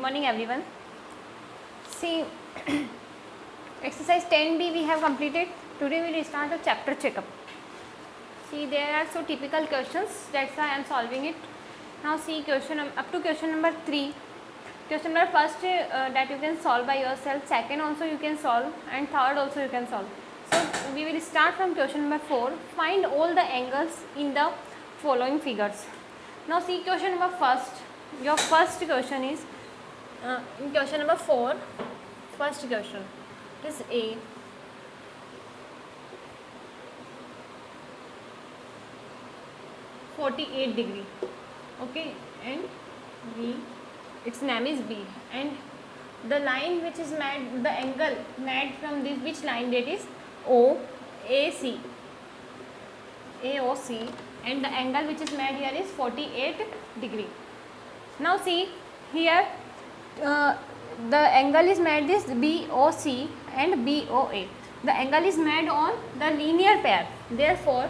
morning everyone. See, exercise 10b we have completed. Today we will start a chapter checkup. See, there are so typical questions, that's why I am solving it. Now see question up to question number 3. Question number first that you can solve by yourself, second also you can solve, and third also you can solve. So we will start from question number 4. Find all the angles in the following figures. Now see question number first. Your first question is in question number 4. First question is A. (48 degree), okay, and B, its name is B, and the line which is made, the angle made from this, which line, that is OAC, and the angle which is made here is 48 degree. Now see here the angle is made this BOC and BOA. The angle is made on the linear pair, therefore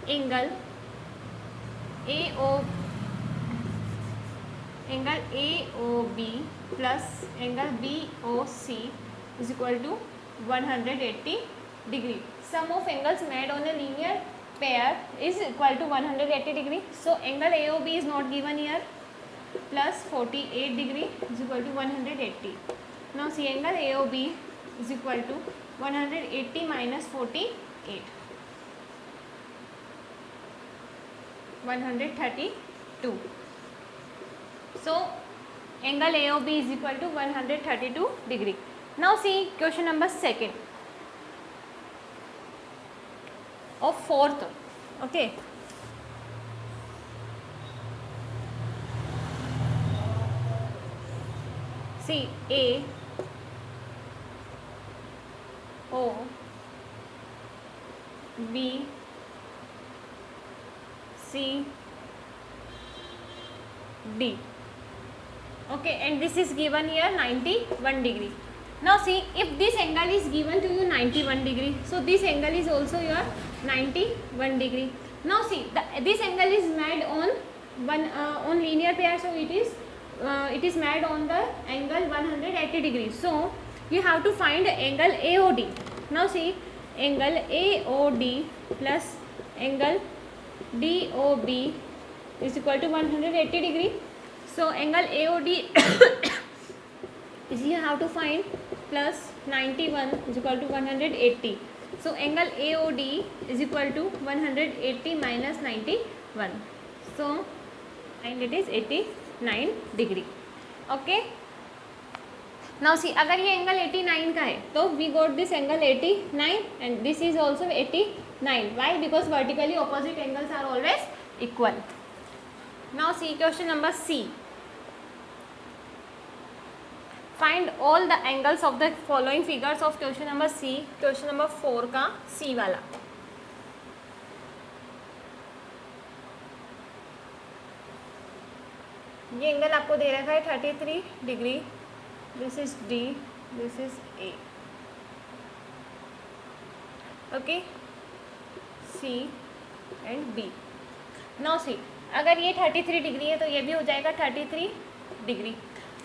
angle AOB plus angle BOC is equal to 180 degree. Sum of angles made on a linear pair is equal to 180 degree. So angle AOB is not given here, plus 48 degree is equal to 180. Now see, angle AOB is equal to 180 minus 48, 132. So angle AOB is equal to 132 degree. Now see question number second of fourth, okay. See A, O, B, C, D, okay, and this is given here 91 degree. Now see, if this angle is given to you 91 degree, so this angle is also your 91 degree. Now see, this angle is made on on linear pair, so it is made on the angle 180 degrees. So you have to find angle AOD. Now see, angle AOD plus angle DOB is equal to 180 degree. So angle AOD is you have to find plus 91 is equal to 180. So angle AOD is equal to 180 minus 91. So and it is 89 degree. Okay. Now see, अगर ये angle 89 का है तो we got this angle 89 and this is also 89. Why? Because vertically opposite angles are always equal. Now see question number C. Find all the angles of the following figures of question number C. Question number 4 का C वाला. ये angle आपको दे रखा है 33 degree. This is D, this is A, okay, C and B. Now see, अगर ये 33 degree है तो ये भी हो जाएगा 33 degree.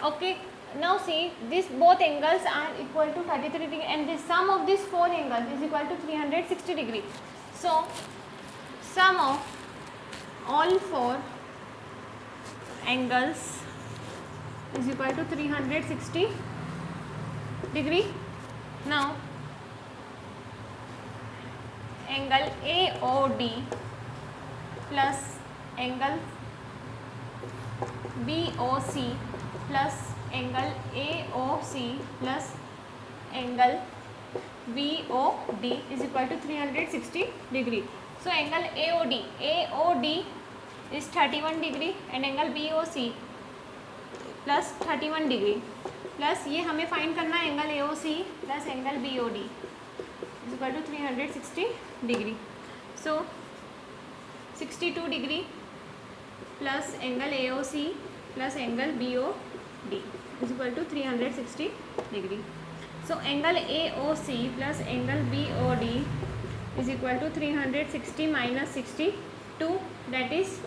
Okay, now see, this both angles are equal to 33 degree and the sum of these four angles is equal to 360 degree. So sum of all four angles is equal to 360 degree. Now angle AOD plus angle BOC plus angle AOC plus angle BOD is equal to 360 degree. So angle AOD is 31 degree and angle BOC plus 31 degree plus ये हमें find करना है angle AOC plus angle BOD is equal to 360 degree. So 62 degree plus angle AOC plus angle BOD is equal to 360 degree. So angle AOC plus angle BOD is equal to 360 minus 62, that is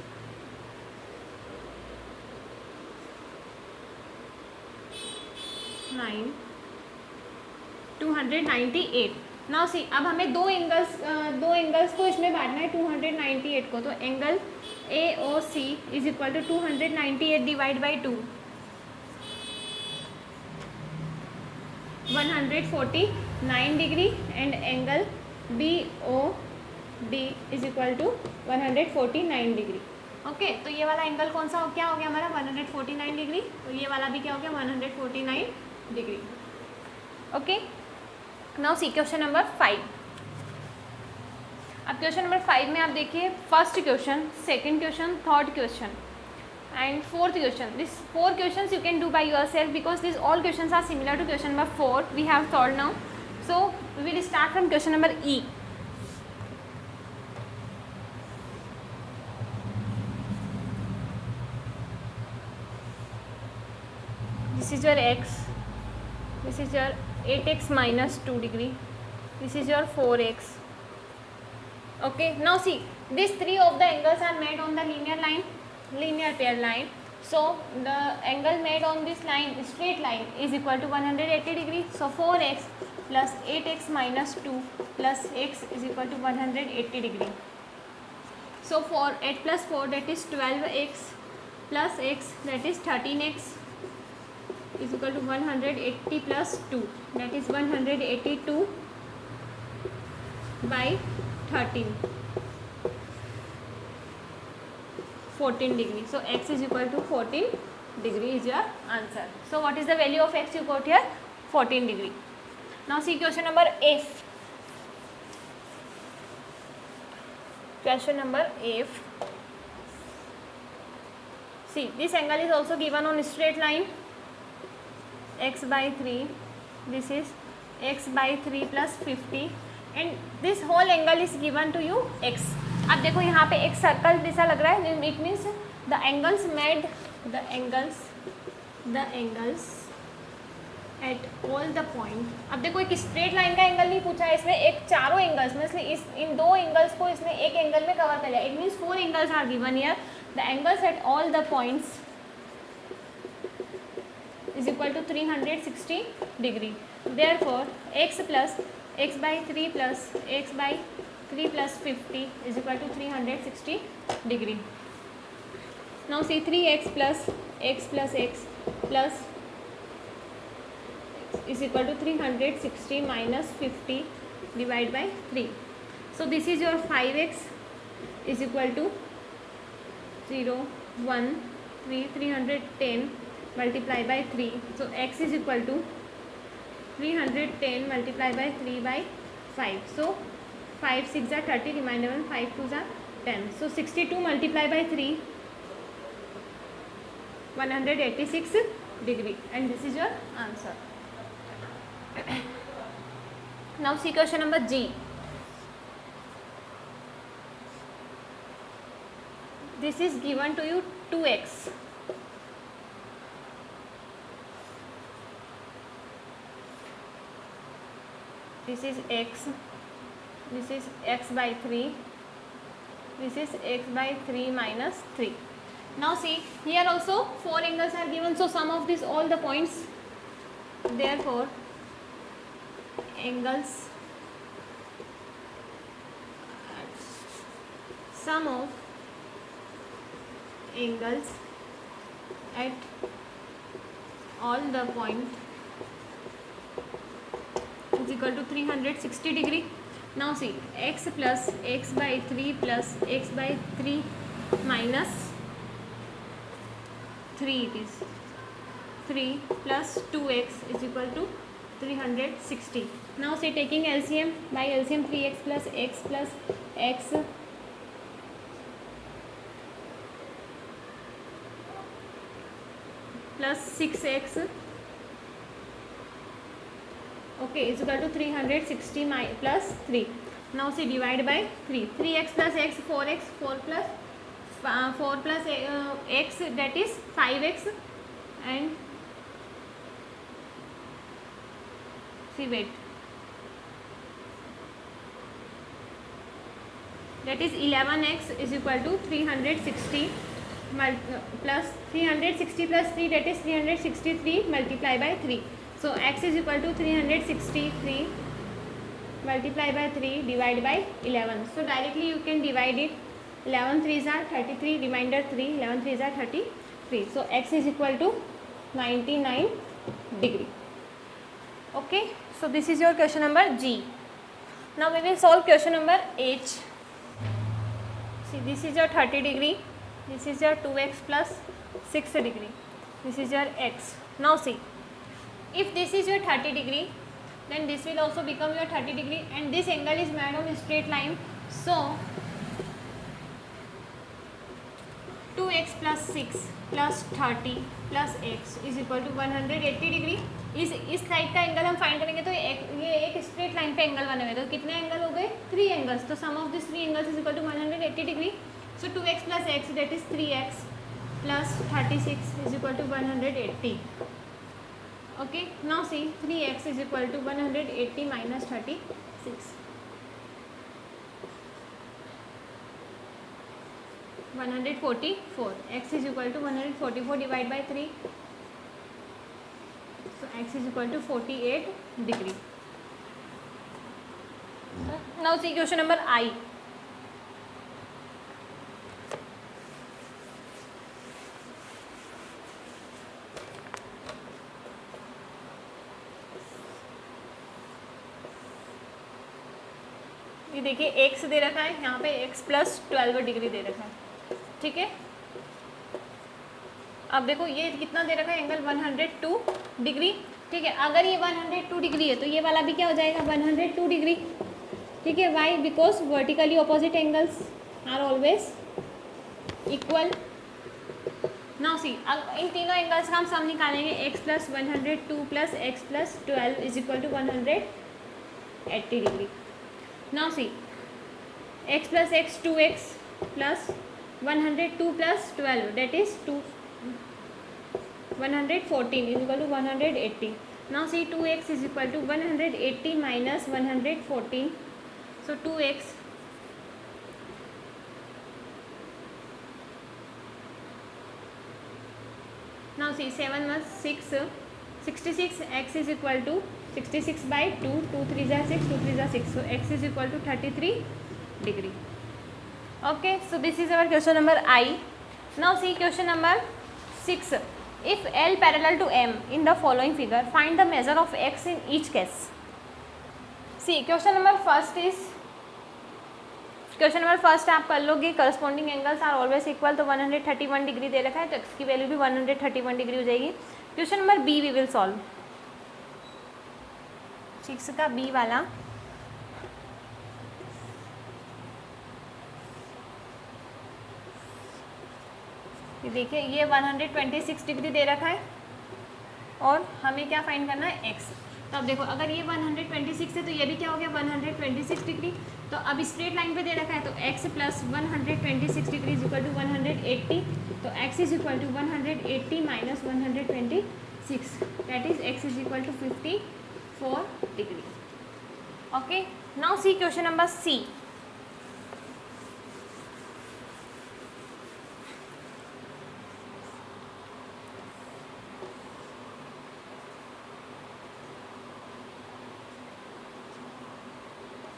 298. Now see, अब हमें दो angles को इसमें बांटना है 298 को, तो angle A O C is equal to 298 divide by 2, 149 degree, and angle B O D is equal to 149 degree. Okay, तो ये वाला एंगल कौन सा क्या हो गया हमारा 149 डिग्री, तो ये वाला भी क्या हो गया 149 degree. Okay, now see question number 5. अब क्वेश्चन नंबर 5 में आप देखिए first question, second question, third question and fourth question. These 4 questions you can do by yourself because these all questions are similar to question number 4 we have solved now. So we will start from question number E. This is your x, this is your 8x minus 2 degree, this is your 4x. Okay, now see, these 3 of the angles are made on the linear pair line. So the angle made on this line, straight line, is equal to 180 degree. So 4x plus 8x minus 2 plus x is equal to 180 degree. So 8 plus 4, that is 12x, plus x, that is 13x, is equal to 180 plus 2, that is 182 by 13, 14 degree. So x is equal to 14 degree is your answer. So what is the value of x you got here? 14 degree. Now see question number F. Question number F. See, this angle is also given on straight line, x by 3. This is x by 3 plus 50, and this whole angle is given to you x. अब देखो यहाँ पे एक circle जैसा लग रहा है, it means the angles made the angles at all the point. अब देखो एक स्ट्रेट लाइन का एंगल नहीं पूछा है इसमें, एक चारों एंगल्स में, इसलिए इन 2 एंगल्स को इसने एक एंगल में कवर कर लिया. It means 4 angles are given here. The angles at all the points is equal to 360 degree. Therefore x plus x by 3 plus x by 3 plus 50 is equal to 360 degree. Now see 3x plus x plus x plus is equal to 360 minus 50 divided by 3. So this is your 5x is equal to 0, 1, 3, 310 multiplied by 3. So x is equal to 310 multiplied by 3 by 5. So 5 6 are 30, remainder 1, 5 2 are 10. So 62 multiplied by 3, 186 degree, and this is your answer. Now see question number G. This is given to you 2x. This is x, this is x by 3, this is x by 3 minus 3. Now see, here also 4 angles are given, so sum of this all the points, therefore angles, sum of angles at all the point is equal to 360 degree. Now see, x plus x by 3 plus x by 3 minus 3, it is 3 plus 2x is equal to 360. Now say taking LCM, by LCM 3x plus x plus x plus 6x, okay, is equal to 360 plus 3. Now see, divide by 3. 3x plus x, 4x, 4 plus x, that is 5x, and see, wait, that is 11x is equal to 360 plus 360 plus 3, that is 363 multiplied by 3. So x is equal to 363 multiply by 3 divide by 11. So directly you can divide it. 11 3s are 33, remainder 3, 11 3s are 33. So x is equal to 99 degree. Okay, so this is your question number G. Now we will solve question number H. See, this is your 30 degree, this is your 2x plus 6 degree, this is your x. Now see, if this is your 30 degree, then this will also become your 30 degree, and this angle is made on a straight line. So 2x plus 6 plus 30 plus x is equal to 180 degree. इस side का angle हम find करेंगे तो ये एक straight line पे angle बने हुए, तो कितने एंगल हो गए? 3 एंगल्स. तो some of this 3 angles is equal to 180 degree. So 2x plus x that is 3x plus 36 is equal to 180. Okay, now see 3x is equal to 180 minus 36. 144. x is equal to 144 divided by 3. So x is equal to 48 degree. Now see question number I. ये देखिए x दे रखा है, यहाँ पे x plus 12 degree दे रखा है. ठीक है, अब देखो ये कितना दे रखा है? Angle 102 degree. ठीक है, अगर ये 102 डिग्री है तो ये वाला भी क्या हो जाएगा? 102 डिग्री. ठीक है, why? Because vertically opposite angles are always equal. Now see, अब इन तीनों एंगल्स का हम सम निकालेंगे. x plus 102 plus x plus 12 is equal to 180 degree. Now see, x plus x 2x plus 102 plus 12 that is 114 is equal to 180. Now see 2x is equal to 180 minus 114. So 2x now see 7 was 6 66. X is equal to 66 by 2. 2 3s are 6, 2 3s are 6. So x is equal to 33 degree. Okay, so this is our question number I. Now see question number 6. If L parallel to M in the following figure, find the measure of x in each case. See question number first आप कर लोगे. Corresponding angles are always equal, तो 131 degree दे रखा है तो x की value भी 131 degree हो जाएगी. Question number B we will solve. 6 का बी वाला. ये देखिए ये 126 डिग्री दे रखा है और हमें क्या फाइंड करना है? x. तो अब देखो अगर ये 126 है तो ये भी क्या हो गया? 126 डिग्री. तो अब स्ट्रेट लाइन पे दे रखा है तो x plus 126 degree is equal to 180. तो x is equal to 180 minus 126 that is x is equal to 54 degree. Okay, now see question number C.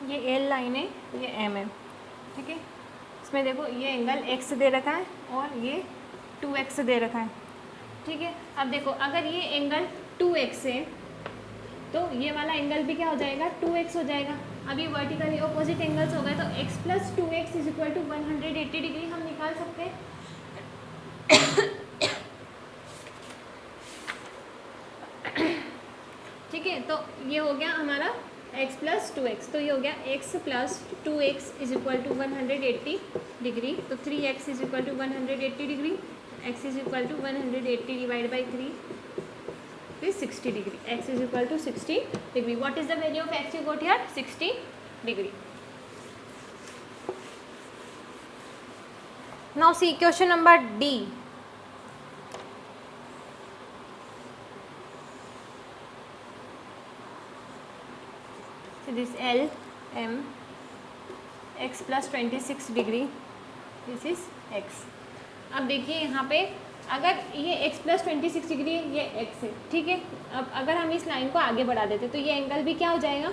ये एल लाइन है, ये एम है. ठीक है, इसमें देखो ये एंगल x दे रखा है और ये 2x दे रखा है. ठीक है, अब देखो अगर ये एंगल 2x है तो ये वाला एंगल भी क्या हो जाएगा? 2x हो जाएगा. अब ये वर्टिकली ऑपोजिट एंगल्स हो गए तो x plus 2x is equal to 180 degree हम निकाल सकते हैं. ठीक है, तो ये हो गया हमारा x प्लस 2x. तो ये हो गया x plus 2x is equal to 180 degree. तो 3x is equal to 180 degree. x is equal to 180 divide by 3 is 60 degree. x is equal to 60 degree. What is the value of x you got here? 60 degree. Now see question number D. This L M x plus 26 degree, this is x. अब देखिए यहाँ पे अगर ये x plus 26 degree है, ये x है, ठीक है। अब अगर हम इस लाइन को आगे बढ़ा देते तो ये एंगल भी क्या हो जाएगा,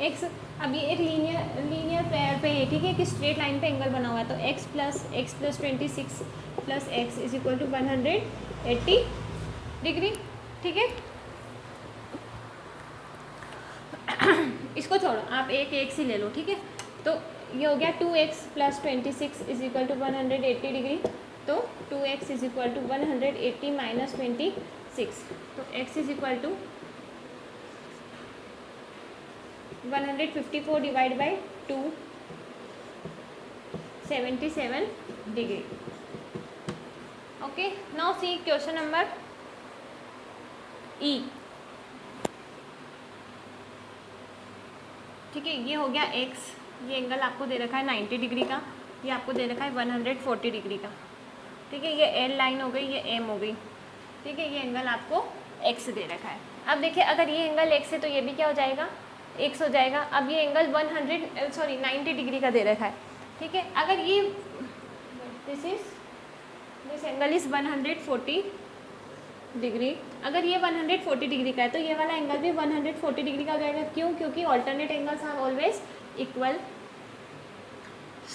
x। अब ये एक लीनियर पेयर पे है, ठीक है, कि स्ट्रेट लाइन पे एंगल बना हुआ है, तो x plus 26 plus x is equal to 180 degree, ठीक है। इसको छोड़ो, आप एक ही ले लो, ठीक है। तो ये हो गया 2x plus 26 is equal to 180 degree, तो 2x is equal to 180 minus 26, तो x is equal to 154 divide by 2, 77 degree. Okay, now see question number E, ठीक है। ये हो गया x, ये एंगल आपको दे रखा है 90 डिग्री का, ये आपको दे रखा है 140 डिग्री का, ठीक है। ये एल लाइन हो गई, ये एम हो गई, ठीक है। ये एंगल आपको x दे रखा है। अब देखिए, अगर ये एंगल x है तो ये भी क्या हो जाएगा, x हो जाएगा। अब ये एंगल 90 डिग्री का दे रखा है, ठीक है। अगर ये दिस एंगल इज 140 डिग्री, अगर ये 140 डिग्री का है तो ये वाला एंगल भी 140 डिग्री का हो जाएगा। क्यों? क्योंकि alternate angles are always equal.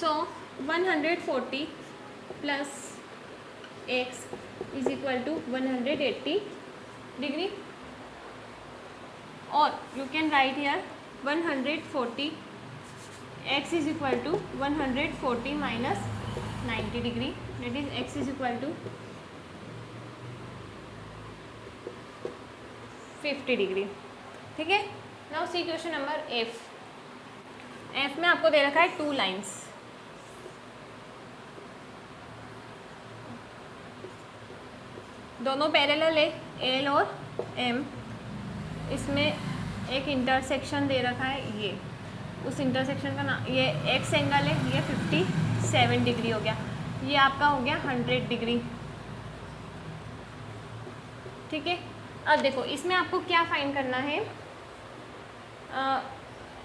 So 140 plus x is equal to 180 degree, और you can write here 140 x is equal to 140 minus 90 degree, that is x is equal to 50 degree, ठीक है। Now see question number F में आपको दे रखा है 2 lines, दोनों parallel है, L और एम। इसमें एक इंटरसेक्शन दे रखा है, ये उस इंटरसेक्शन का नाम, ये एक्स एंगल है, ये 57 डिग्री हो गया, ये आपका हो गया 100 डिग्री, ठीक है। अब देखो, इसमें आपको क्या फाइंड करना है,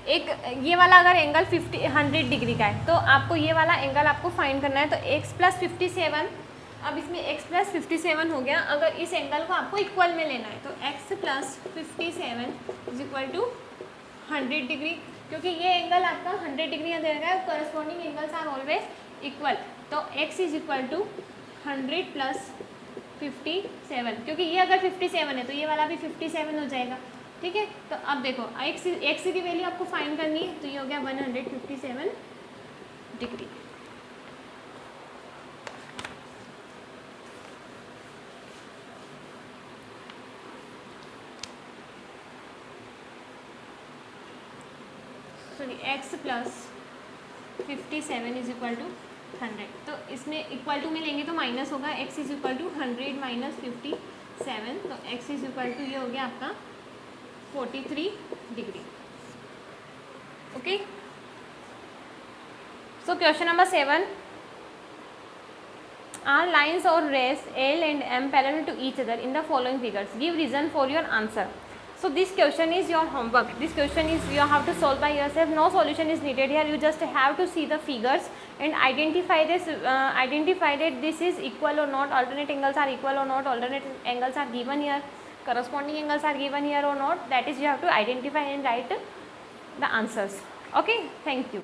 एक ये वाला अगर एंगल 100 डिग्री का है तो आपको ये वाला एंगल आपको फाइंड करना है, तो x प्लस 57, अब इसमें x प्लस 57 हो गया। अगर इस एंगल को आपको इक्वल में लेना है तो x plus 57 is equal to 100 degree, क्योंकि ये एंगल आपका 100 डिग्री दे रहा है, corresponding angles are always equal, तो x is equal to 100 plus 57, क्योंकि ये अगर 57 है तो ये वाला भी 57 हो जाएगा, ठीक है। तो अब देखो, x की वैल्यू आपको फाइंड करनी है, तो ये हो गया 157 degree. Sorry, x plus 57 is equal to 100, तो इसमें इक्वल टू में लेंगे तो माइनस होगा, x is equal to 100 minus 57, तो x इज इक्वल टू ये हो गया आपका 43 degree, okay. So question number 7, are lines or rays L and M parallel to each other in the following figures, give reason for your answer. So this question is your homework, this question is you have to solve by yourself, no solution is needed here, you just have to see the figures and identify this, identify that this is equal or not, alternate angles are equal or not, alternate angles are given here, corresponding angles are given here or not, that is you have to identify and write the answers, okay. Thank you.